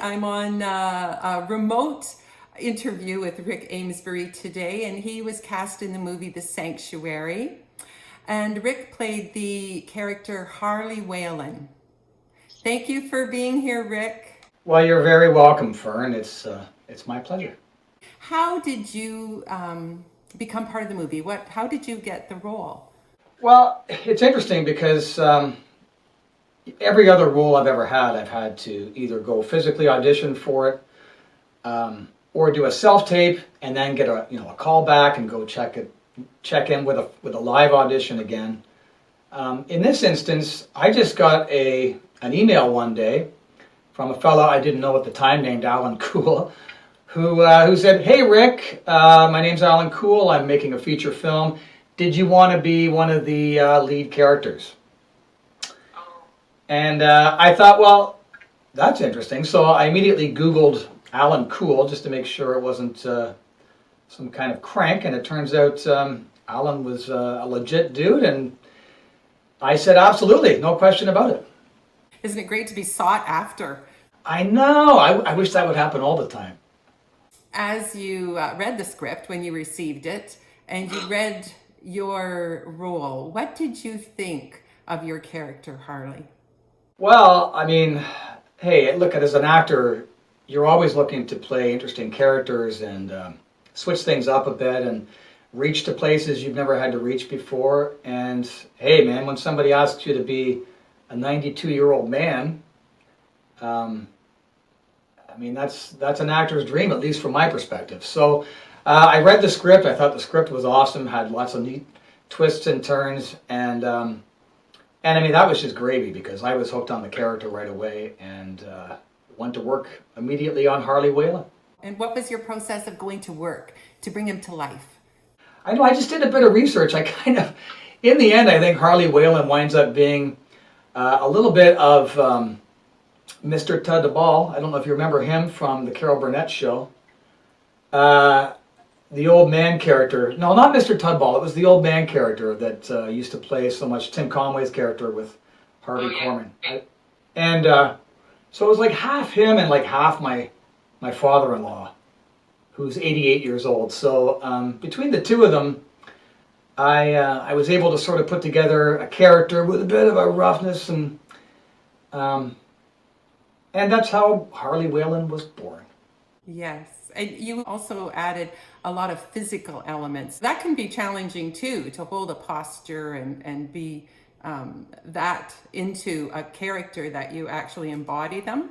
I'm on a remote interview with Rick Amsbury today, and he was cast in the movie The Sanctuary. And Rick played the character Harley Whalen. Thank you for being here, Rick. Well, you're very welcome, Fern. It's my pleasure. How did you become part of the movie? How did you get the role? Well, it's interesting because every other role I've ever had, I've had to either go physically audition for it, or do a self-tape and then get a call back and go check in with a live audition again. In this instance, I just got an email one day from a fellow I didn't know at the time named Alan Cool, who said, "Hey Rick, my name's Alan Cool. I'm making a feature film. Did you want to be one of the lead characters?" And I thought, well, that's interesting. So I immediately Googled Alan Cool just to make sure it wasn't some kind of crank. And it turns out Alan was a legit dude. And I said, absolutely, no question about it. Isn't it great to be sought after? I know. I wish that would happen all the time. As you read the script when you received it and you read your role, what did you think of your character, Harley? Well, I mean, hey, look, as an actor, you're always looking to play interesting characters and switch things up a bit and reach to places you've never had to reach before. And hey, man, when somebody asks you to be a 92-year-old man, I mean, that's an actor's dream, at least from my perspective. So I read the script. I thought the script was awesome, had lots of neat twists and turns, and I mean, that was just gravy because I was hooked on the character right away and went to work immediately on Harley Whalen. And what was your process of going to work to bring him to life? I know, I just did a bit of research. In the end, I think Harley Whalen winds up being a little bit of Mr. Tud the Ball. I don't know if you remember him from the Carol Burnett show. The old man character. No, not Mr. Tudball. It was the old man character that used to play so much Tim Conway's character with Harvey Korman. And so it was like half him and like half my father-in-law, who's 88 years old. So between the two of them, I was able to sort of put together a character with a bit of a roughness, and that's how Harley Whalen was born. Yes. And you also added a lot of physical elements. That can be challenging too, to hold a posture and be that into a character that you actually embody them.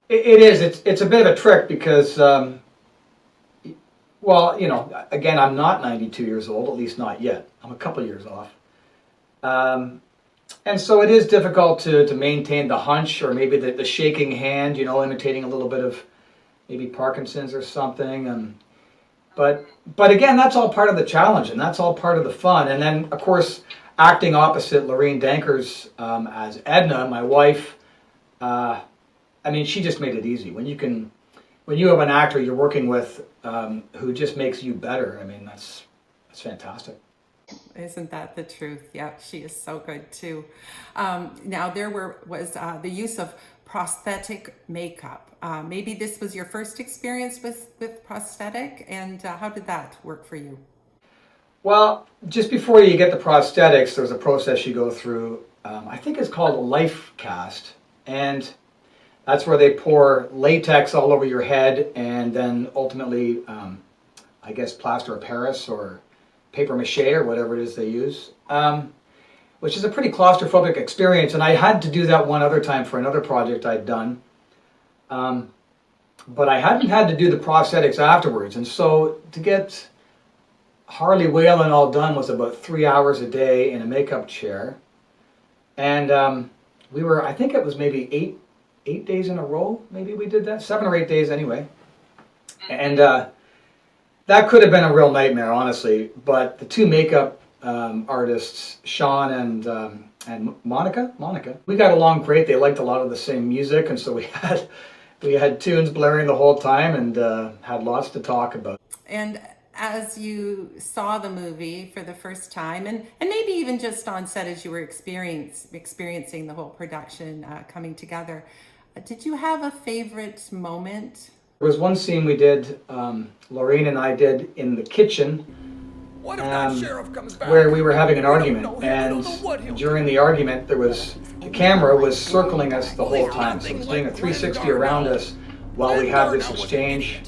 It is. It's a bit of a trick because, well, again, I'm not 92 years old, at least not yet. I'm a couple years off. And so it is difficult to maintain the hunch or maybe the shaking hand, imitating a little bit of maybe Parkinson's or something. But again, that's all part of the challenge and that's all part of the fun. And then, of course, acting opposite Lorraine Dankers as Edna, my wife, I mean, she just made it easy. When you have an actor you're working with who just makes you better, I mean, that's fantastic. Isn't that the truth? Yeah, she is so good too. Now there was the use of prosthetic makeup. Maybe this was your first experience with prosthetic, and how did that work for you? Well, just before you get the prosthetics, there's a process you go through. I think it's called a life cast, and that's where they pour latex all over your head and then ultimately, I guess, plaster of Paris or paper mache or whatever it is they use, which is a pretty claustrophobic experience. And I had to do that one other time for another project I'd done, but I hadn't had to do the prosthetics afterwards. And so to get Harley Whalen all done was about 3 hours a day in a makeup chair. And we were, I think it was maybe eight days in a row, maybe we did that, 7 or 8 days anyway. And that could have been a real nightmare, honestly. But the two makeup artists, Sean and Monica, we got along great. They liked a lot of the same music, and so we had tunes blaring the whole time and had lots to talk about. And as you saw the movie for the first time, and maybe even just on set as you were experiencing the whole production coming together, Did you have a favorite moment? There was one scene we did, Lorraine and I did in the kitchen, What if that sheriff comes back? where we were having an We don't argument, know him. We and don't know what he'll during do. the argument the camera was circling us the whole time, so it was doing a 360 around us while we had this exchange.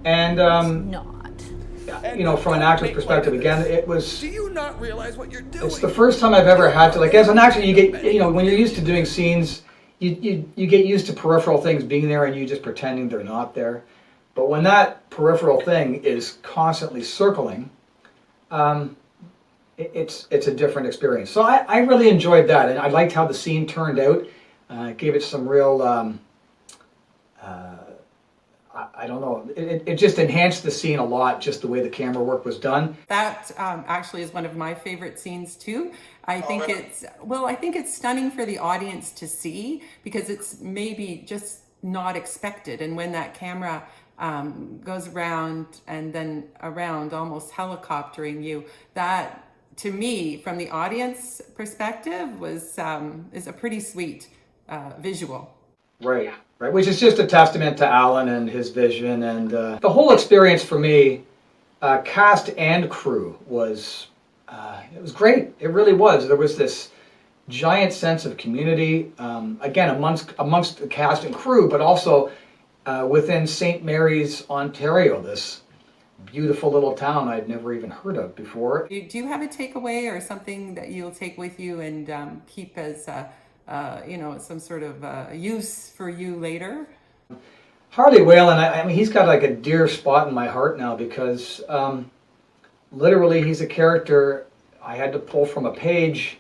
And you know, from an actor's perspective, again, it was. Do you not realize what you're doing? It's the first time I've ever had to, like, as an actor, you get, you know, when you're used to doing scenes, you get used to peripheral things being there and you just pretending they're not there. But when that peripheral thing is constantly circling, it's a different experience. So I really enjoyed that, and I liked how the scene turned out. Gave it some real, I don't know, it just enhanced the scene a lot, just the way the camera work was done. That actually is one of my favorite scenes too. I think I think it's stunning for the audience to see, because it's maybe just not expected. And when that camera goes around and then around, almost helicoptering you, that to me, from the audience perspective, was is a pretty sweet visual. Right, right, which is just a testament to Alan and his vision, and the whole experience for me, cast and crew, was it was great. It really was. There was this giant sense of community, again amongst the cast and crew, but also within St. Marys, Ontario, this beautiful little town I'd never even heard of before. Do you have a takeaway or something that you'll take with you and keep as you know, some sort of use for you later? Harley Whalen, I mean, he's got like a dear spot in my heart now, because literally he's a character I had to pull from a page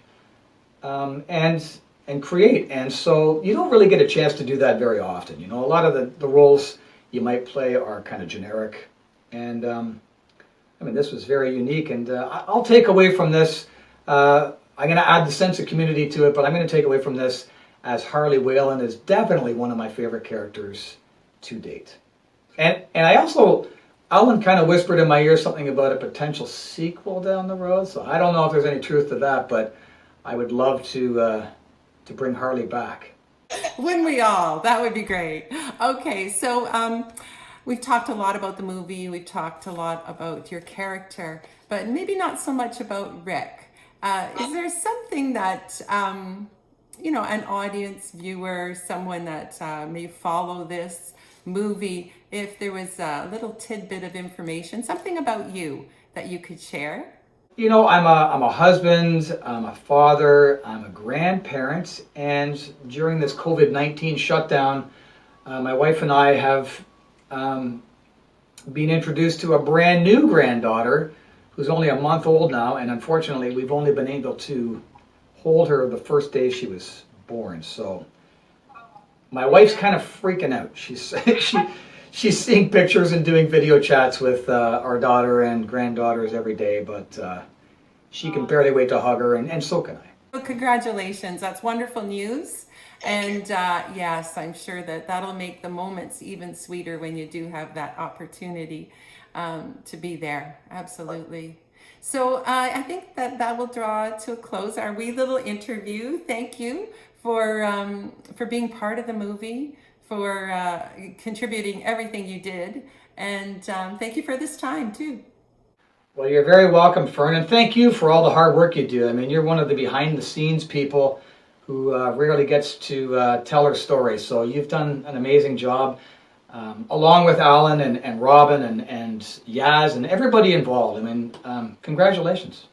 and create. And so you don't really get a chance to do that very often. You know, a lot of the roles you might play are kind of generic. And I mean, this was very unique. And I'll take away from this, I'm going to add the sense of community to it, but I'm going to take away from this as Harley Whalen is definitely one of my favorite characters to date. And I also, Alan kind of whispered in my ear something about a potential sequel down the road, so I don't know if there's any truth to that, but I would love to bring Harley back. Wouldn't we all? That would be great. Okay, so we've talked a lot about the movie, we've talked a lot about your character, but maybe not so much about Rick. Is there something that, you know, an audience viewer, someone that may follow this movie, if there was a little tidbit of information, something about you that you could share? You know, I'm a husband, I'm a father, I'm a grandparent, and during this COVID-19 shutdown, my wife and I have been introduced to a brand new granddaughter who's only a month old now, and unfortunately we've only been able to hold her the first day she was born. So my wife's kind of freaking out. She's seeing pictures and doing video chats with our daughter and granddaughters every day, but she can barely wait to hug her, and so can I. Well, congratulations. That's wonderful news. And yes, I'm sure that that'll make the moments even sweeter when you do have that opportunity to be there. Absolutely. So I think that will draw to a close our wee little interview. Thank you for being part of the movie, for contributing everything you did, and thank you for this time too. Well, you're very welcome, Fern, and thank you for all the hard work you do. I mean, you're one of the behind-the-scenes people who rarely gets to tell her story, so you've done an amazing job, along with Alan and Robin and Yaz and everybody involved. I mean, congratulations.